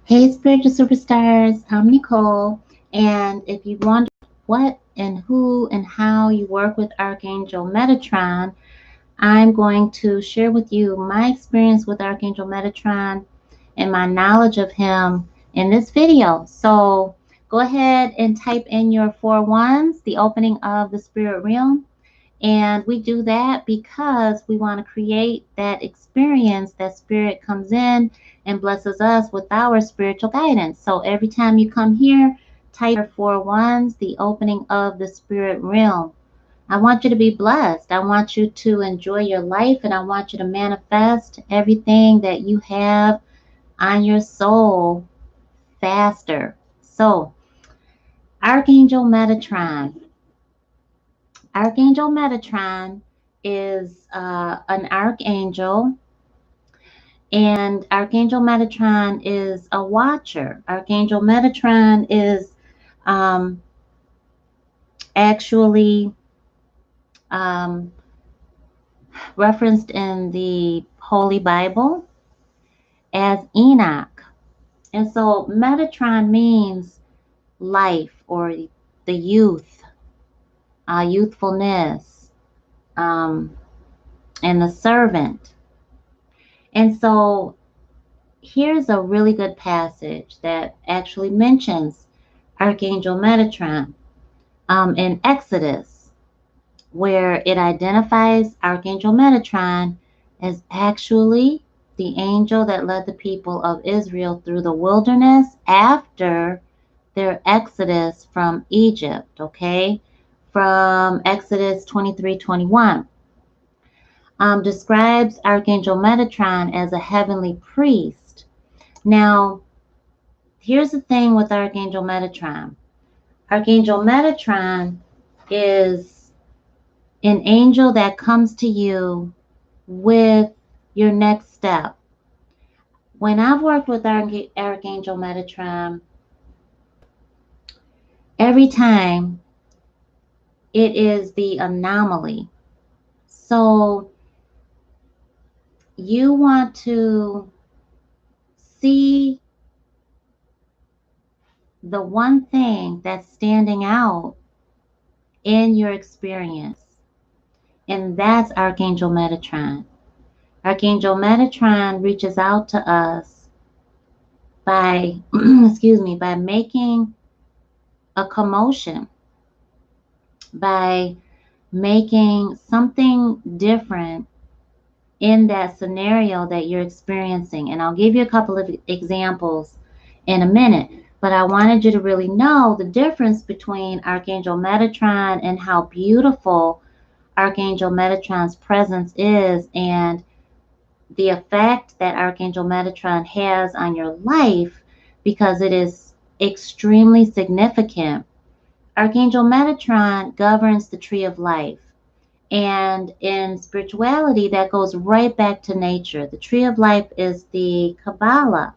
Hey, spiritual superstars, I'm Nicole. And if you wonder what and who and how you work with Archangel Metatron, I'm going to share with you my experience with Archangel Metatron and my knowledge of him in this video. So go ahead and type in your 4 1s, the opening of the spirit realm. And we do that because we want to create that experience that spirit comes in and blesses us with our spiritual guidance. So every time you come here, type your 4 1s, the opening of the spirit realm. I want you to be blessed. I want you to enjoy your life, and I want you to manifest everything that you have on your soul faster. So, Archangel Metatron. Archangel Metatron is an archangel, and Archangel Metatron is a watcher. Archangel Metatron is um, actually um, referenced in the Holy Bible as Enoch. And so Metatron means life or the youth, youthfulness, um, and the servant. And so here's a really good passage that actually mentions Archangel Metatron in Exodus, where it identifies Archangel Metatron as actually the angel that led the people of Israel through the wilderness after their exodus from Egypt, okay? From Exodus 23:21. Describes Archangel Metatron as a heavenly priest. Now, here's the thing with Archangel Metatron. Archangel Metatron is an angel that comes to you with your next step. When I've worked with Archangel Metatron, every time it is the anomaly. So you want to see the one thing that's standing out in your experience, and that's Archangel Metatron. Archangel Metatron reaches out to us by, by making a commotion, by making something different in that scenario that you're experiencing. And I'll give you a couple of examples in a minute, but I wanted you to really know the difference between Archangel Metatron and how beautiful Archangel Metatron's presence is, and the effect that Archangel Metatron has on your life, because it is extremely significant. Archangel Metatron governs the tree of life. And in spirituality, that goes right back to nature. The tree of life is the Kabballah.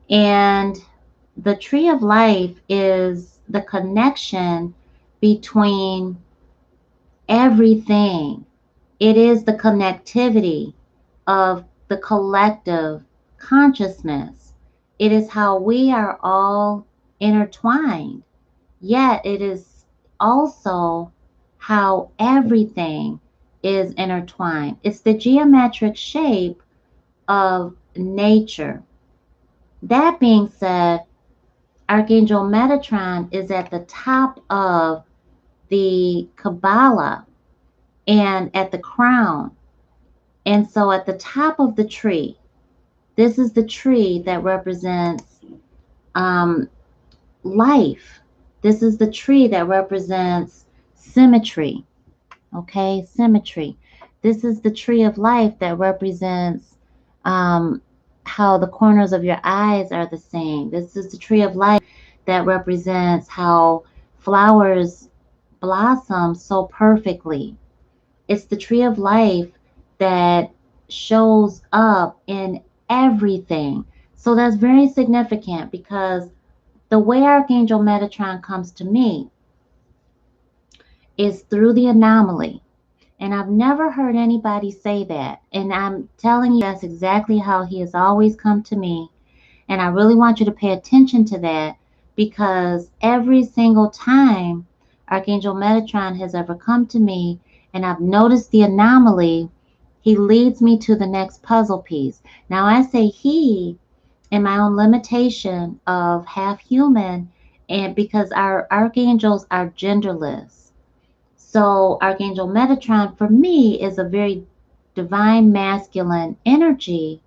And the tree of life is the connection between everything. It is the connectivity of the collective consciousness. It is how we are all intertwined, yet it is also how everything is intertwined. It's the geometric shape of nature. That being said, Archangel Metatron is at the top of the Kabbalah and at the crown. And so at the top of the tree, this is the tree that represents life. This is the tree that represents symmetry. Okay, symmetry. This is the tree of life that represents how the corners of your eyes are the same. This is the tree of life that represents how flowers blossom so perfectly. It's the tree of life that shows up in everything. So that's very significant, because the way Archangel Metatron comes to me is through the anomaly. And I've never heard anybody say that. And I'm telling you, that's exactly how he has always come to me. And I really want you to pay attention to that, because every single time Archangel Metatron has ever come to me and I've noticed the anomaly, he leads me to the next puzzle piece. Now I say he in my own limitation of half human, and because our archangels are genderless. So Archangel Metatron for me is a very divine masculine energy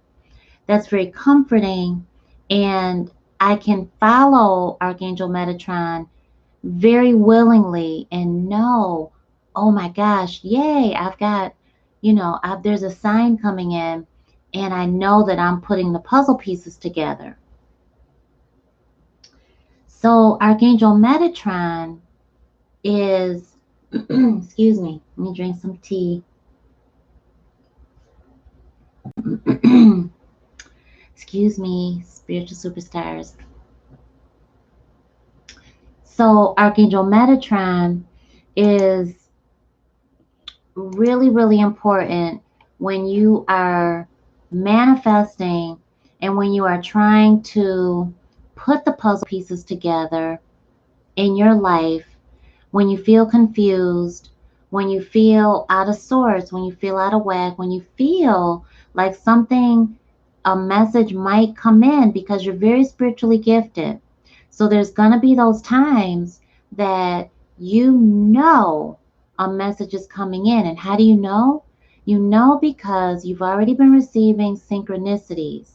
that's very comforting, and I can follow Archangel Metatron very willingly and know, oh my gosh, yay, I've got, there's a sign coming in, and I know that I'm putting the puzzle pieces together. So Archangel Metatron is, excuse me, let me drink some tea. Excuse me, spiritual superstars. So Archangel Metatron is really, really important when you are manifesting and when you are trying to put the puzzle pieces together in your life, when you feel confused, when you feel out of sorts, when you feel out of whack, when you feel like a message might come in, because you're very spiritually gifted. So there's going to be those times that a message is coming in. And how do you know? You know because you've already been receiving synchronicities.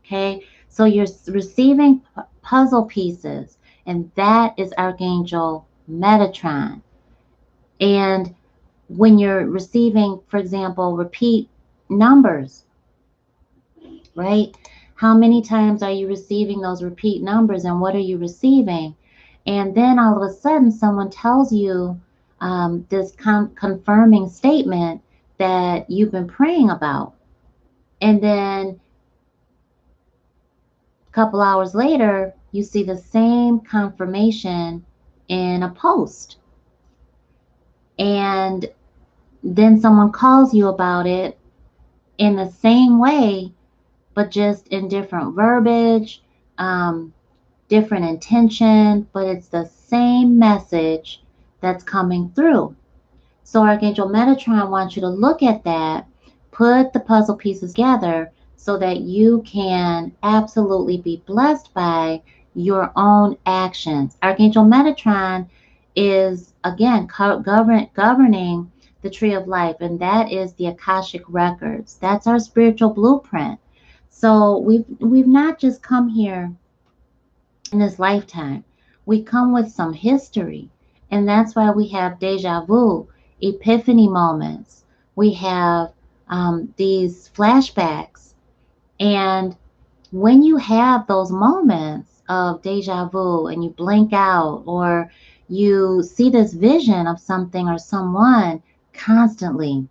Okay? So you're receiving puzzle pieces, and that is Archangel Metatron. And when you're receiving, for example, repeat numbers, right? How many times are you receiving those repeat numbers, and what are you receiving? And then all of a sudden, someone tells you this confirming statement that you've been praying about. And then a couple hours later, you see the same confirmation in a post. And then someone calls you about it in the same way, but just in different verbiage, different intention, but it's the same message that's coming through. So Archangel Metatron wants you to look at that, put the puzzle pieces together so that you can absolutely be blessed by your own actions. Archangel Metatron is, again, governing the tree of life, and that is the akashic records. That's our spiritual blueprint. So we've not just come here in this lifetime. We come with some history, and that's why we have deja vu, epiphany moments. We have these flashbacks. And when you have those moments of deja vu and you blink out, or you see this vision of something or someone constantly,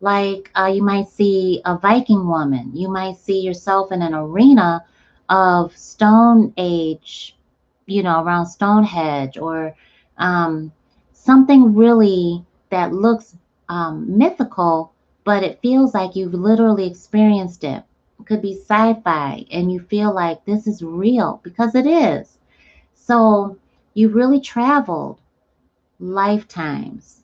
like you might see a Viking woman, you might see yourself in an arena of Stone Age, around Stonehenge, or something really that looks mythical, but it feels like you've literally experienced it. It could be sci-fi, and you feel like this is real, because it is. So you really traveled lifetimes.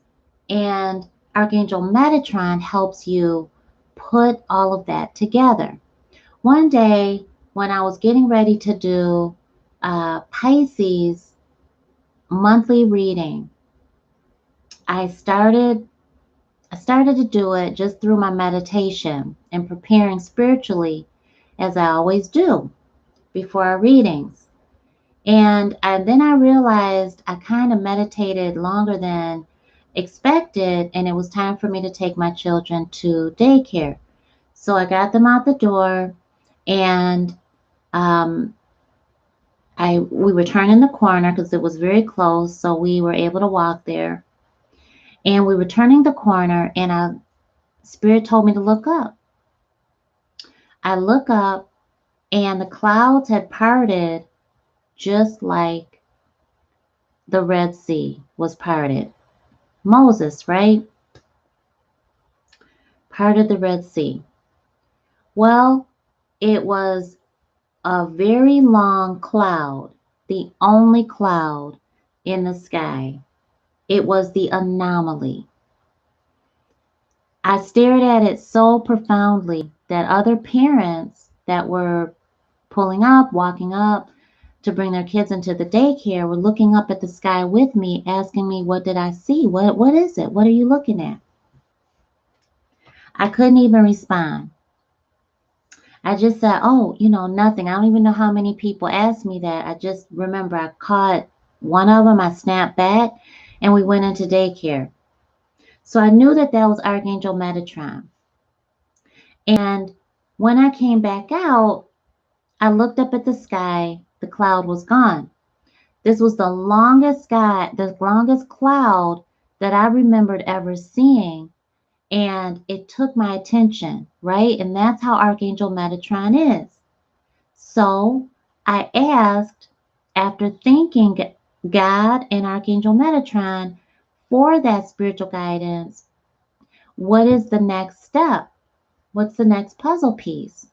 And Archangel Metatron helps you put all of that together. One day, when I was getting ready to do Pisces monthly reading, I started to do it just through my meditation and preparing spiritually, as I always do before our readings. And then I realized I kind of meditated longer than expected, and it was time for me to take my children to daycare. So I got them out the door, and we were turning the corner because it was very close, so we were able to walk there. And we were turning the corner, and Spirit told me to look up. I look up, and the clouds had parted just like the Red Sea was parted. Moses, right? Parted the Red Sea. Well, it was a very long cloud, the only cloud in the sky. It was the anomaly. I stared at it so profoundly that other parents that were pulling up, walking up to bring their kids into the daycare were looking up at the sky with me, asking me, what did I see? What is it? What are you looking at? I couldn't even respond. I just said, oh, nothing. I don't even know how many people asked me that. I just remember I caught one of them, I snapped back, and we went into daycare. So I knew that that was Archangel Metatron. And when I came back out, I looked up at the sky. The cloud was gone. This was the longest cloud that I remembered ever seeing. And it took my attention, right? And that's how Archangel Metatron is. So I asked, after thanking God and Archangel Metatron for that spiritual guidance, what is the next step? What's the next puzzle piece?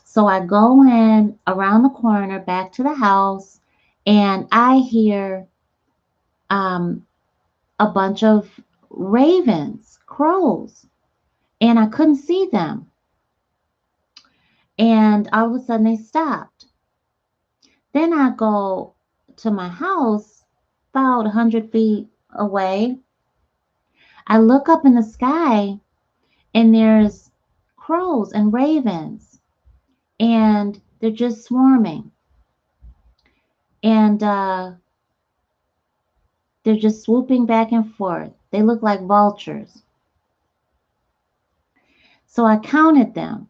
So I go in around the corner back to the house, and I hear a bunch of ravens, crows, and I couldn't see them. And all of a sudden they stopped. Then I go to my house about 100 feet away. I look up in the sky, and there's crows and ravens, and they're just swarming. And they're just swooping back and forth. They look like vultures. So I counted them.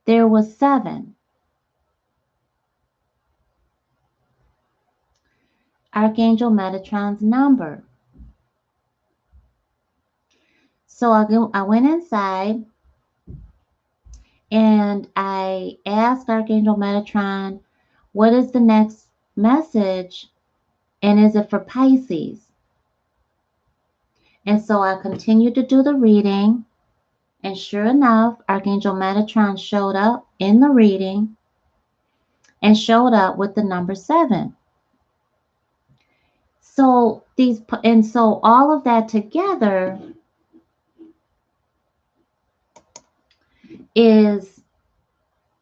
There was 7. Archangel Metatron's number. So I went inside and I asked Archangel Metatron, what is the next message, and is it for Pisces? And so I continued to do the reading, and sure enough, Archangel Metatron showed up in the reading and showed up with the number 7. So all of that together is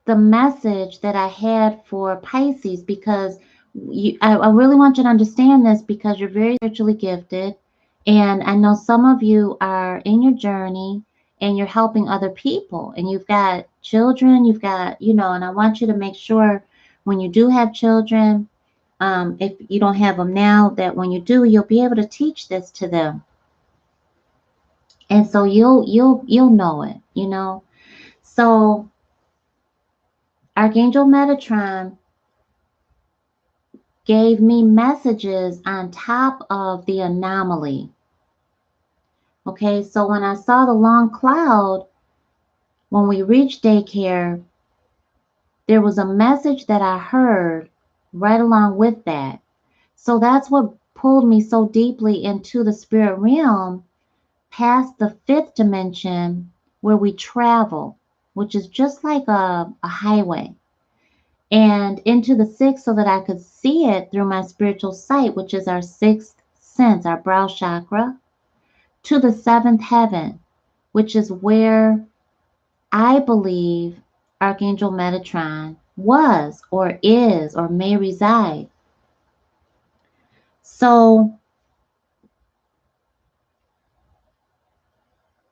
the message that I had for Pisces, because I really want you to understand this, because you're very spiritually gifted, and I know some of you are in your journey and you're helping other people, and you've got children, you've got, and I want you to make sure when you do have children, if you don't have them now, that when you do, you'll be able to teach this to them, and so you'll know it. So Archangel Metatron gave me messages on top of the anomaly. Okay, so when I saw the long cloud, when we reached daycare, there was a message that I heard right along with that. So that's what pulled me so deeply into the spirit realm, past the 5th dimension where we travel, which is just like a highway, and into the 6th so that I could see it through my spiritual sight, which is our 6th sense, our brow chakra, to the 7th heaven, which is where I believe Archangel Metatron was or is or may reside. So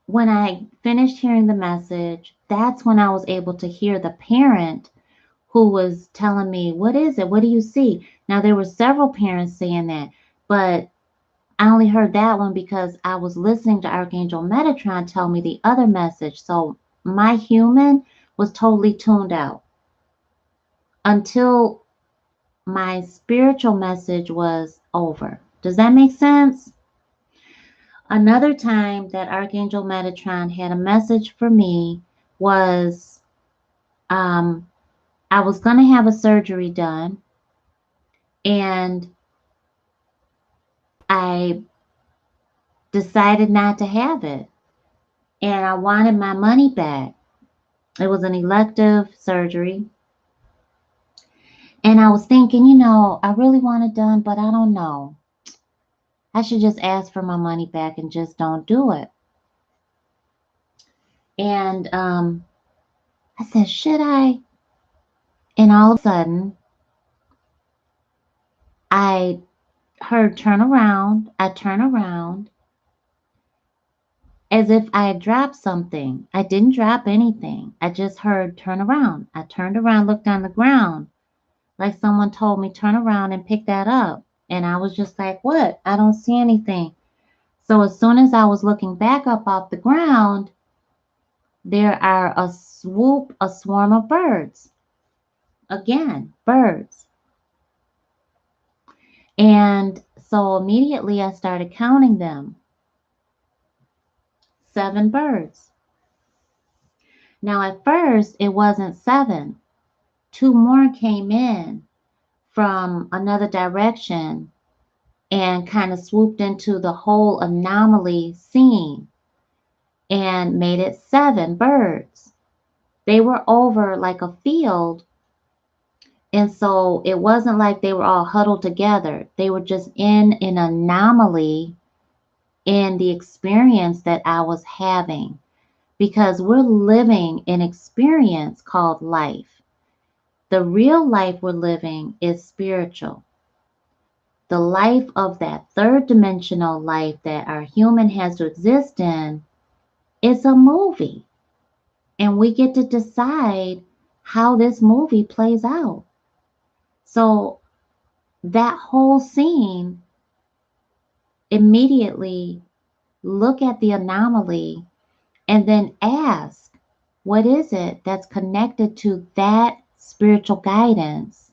when I finished hearing the message, that's when I was able to hear the parent who was telling me, what is it? What do you see? Now, there were several parents saying that, but I only heard that one because I was listening to Archangel Metatron tell me the other message. So my human was totally tuned out until my spiritual message was over. Does that make sense? Another time that Archangel Metatron had a message for me was I was going to have a surgery done, and I decided not to have it, and I wanted my money back. It was an elective surgery. And I was thinking, you know, I really want it done, but I don't know. I should just ask for my money back and just don't do it. And I said, should I? And all of a sudden, I heard turn around. I turn around as if I had dropped something. I didn't drop anything. I just heard turn around. I turned around, looked on the ground, like someone told me, turn around and pick that up. And I was just like, what? I don't see anything. So as soon as I was looking back up off the ground, there are a swarm of birds. Again, birds. And so immediately I started counting them. 7 birds. Now at first it wasn't 7. 2 more came in from another direction and kind of swooped into the whole anomaly scene and made it 7 birds. They were over like a field, and so it wasn't like they were all huddled together. They were just in an anomaly in the experience that I was having, because we're living an experience called life. The real life we're living is spiritual. The life of that third dimensional life that our human has to exist in is a movie. And we get to decide how this movie plays out. So that whole scene, immediately look at the anomaly and then ask, what is it that's connected to that spiritual guidance,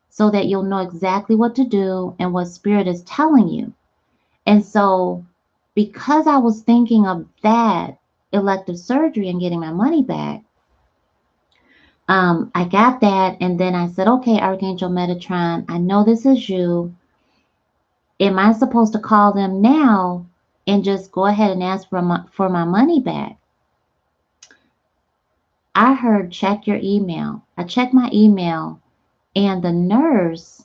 so that you'll know exactly what to do and what spirit is telling you. And so because I was thinking of that elective surgery and getting my money back, I got that, and then I said, okay, Archangel Metatron, I know this is you. Am I supposed to call them now and just go ahead and ask for my money back? I heard check your email. I checked my email, and the nurse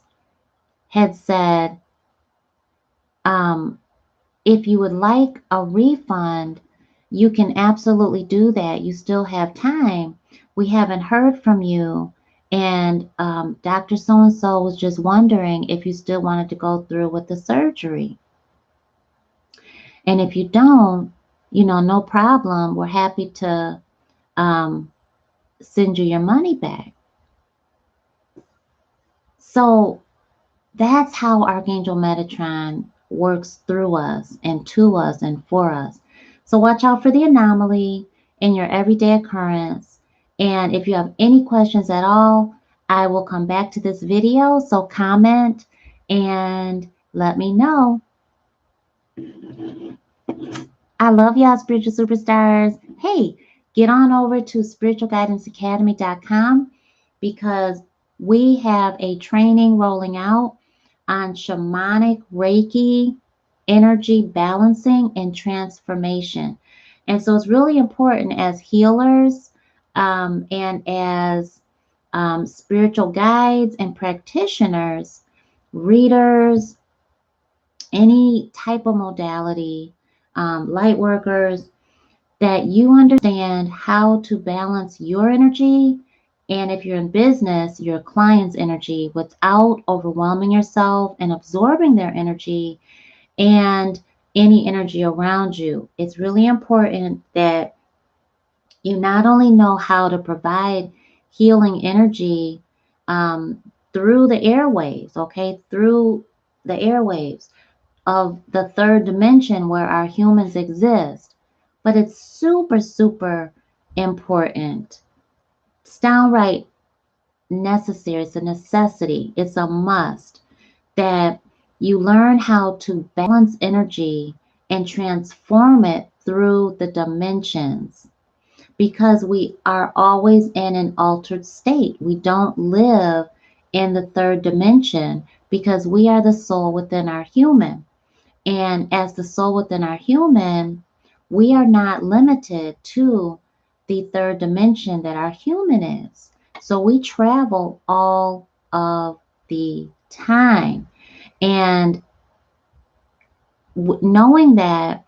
had said, if you would like a refund, you can absolutely do that. You still have time. We haven't heard from you. And Dr. So-and-so was just wondering if you still wanted to go through with the surgery. And if you don't, you know, no problem. We're happy to send you your money back. So that's how Archangel Metatron works through us and to us and for us. So watch out for the anomaly in your everyday occurrence. And if you have any questions at all, I will come back to this video. So comment and let me know. I love y'all, spiritual superstars. Hey, get on over to spiritualguidanceacademy.com, because we have a training rolling out on shamanic Reiki, energy balancing, and transformation. And so it's really important as healers and as spiritual guides and practitioners, readers, any type of modality, light workers, that you understand how to balance your energy, and if you're in business, your client's energy, without overwhelming yourself and absorbing their energy and any energy around you. It's really important that you not only know how to provide healing energy through the airwaves, okay, through the airwaves of the third dimension where our humans exist, but it's super, super important. It's downright necessary. It's a necessity. It's a must that you learn how to balance energy and transform it through the dimensions, because we are always in an altered state. We don't live in the third dimension because we are the soul within our human. And as the soul within our human, we are not limited to the third dimension that our human is. So we travel all of the time. And knowing that,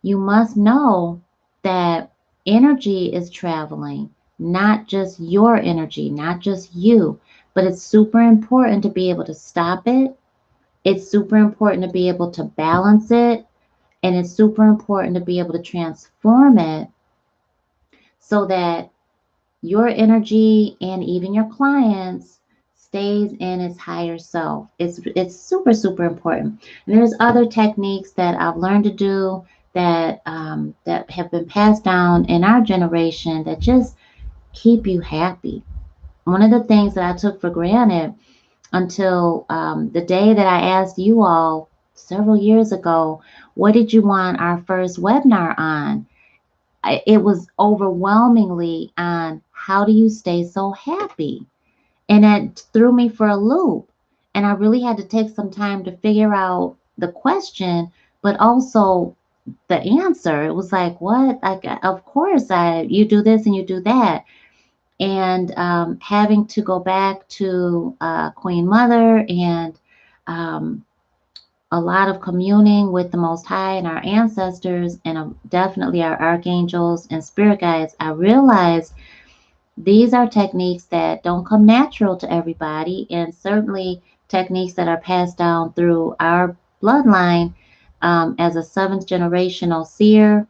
you must know that energy is traveling, not just your energy, not just you, but it's super important to be able to stop it. It's super important to be able to balance it. And it's super important to be able to transform it so that your energy and even your clients stays in its higher self. It's super, super important. And there's other techniques that I've learned to do that have been passed down in our generation that just keep you happy. One of the things that I took for granted until the day that I asked you all several years ago, what did you want our first webinar on? It was overwhelmingly on how do you stay so happy? And it threw me for a loop. And I really had to take some time to figure out the question, but also the answer. It was like, what? Like, of course, you do this and you do that. And having to go back to Queen Mother and um, a lot of communing with the Most High and our ancestors, and definitely our archangels and spirit guides, I realized these are techniques that don't come natural to everybody, and certainly techniques that are passed down through our bloodline as a seventh generational seer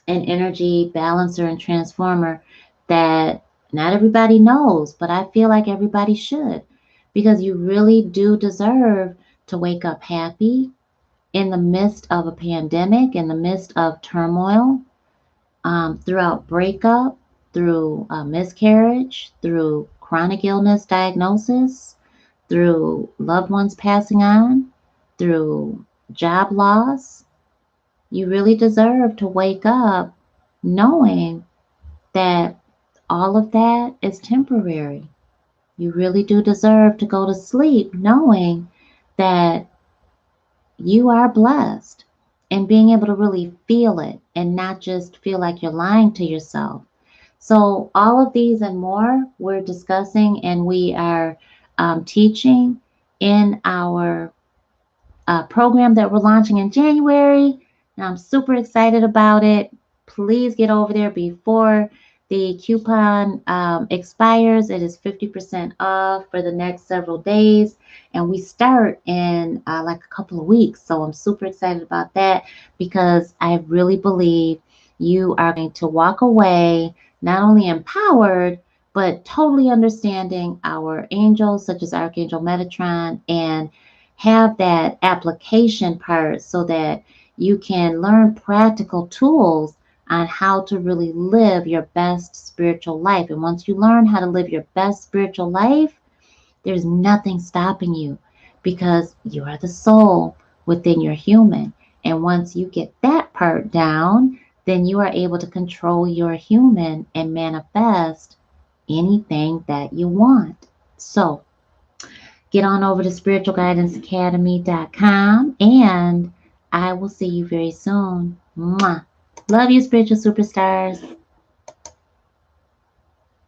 and energy balancer and transformer that not everybody knows, but I feel like everybody should, because you really do deserve to wake up happy in the midst of a pandemic, in the midst of turmoil, throughout breakup, through miscarriage, through chronic illness diagnosis, through loved ones passing on, through job loss. You really deserve to wake up knowing that all of that is temporary. You really do deserve to go to sleep knowing that you are blessed, and being able to really feel it and not just feel like you're lying to yourself. So, all of these and more we're discussing, and we are teaching in our program that we're launching in January. And I'm super excited about it. Please get over there before the coupon expires. It is 50% off for the next several days. And we start in like a couple of weeks. So I'm super excited about that, because I really believe you are going to walk away not only empowered, but totally understanding our angels, such as Archangel Metatron, and have that application part so that you can learn practical tools on how to really live your best spiritual life. And once you learn how to live your best spiritual life, there's nothing stopping you, because you are the soul within your human. And once you get that part down, then you are able to control your human and manifest anything that you want. So, get on over to spiritualguidanceacademy.com, and I will see you very soon. Mwah. Love you, spiritual superstars.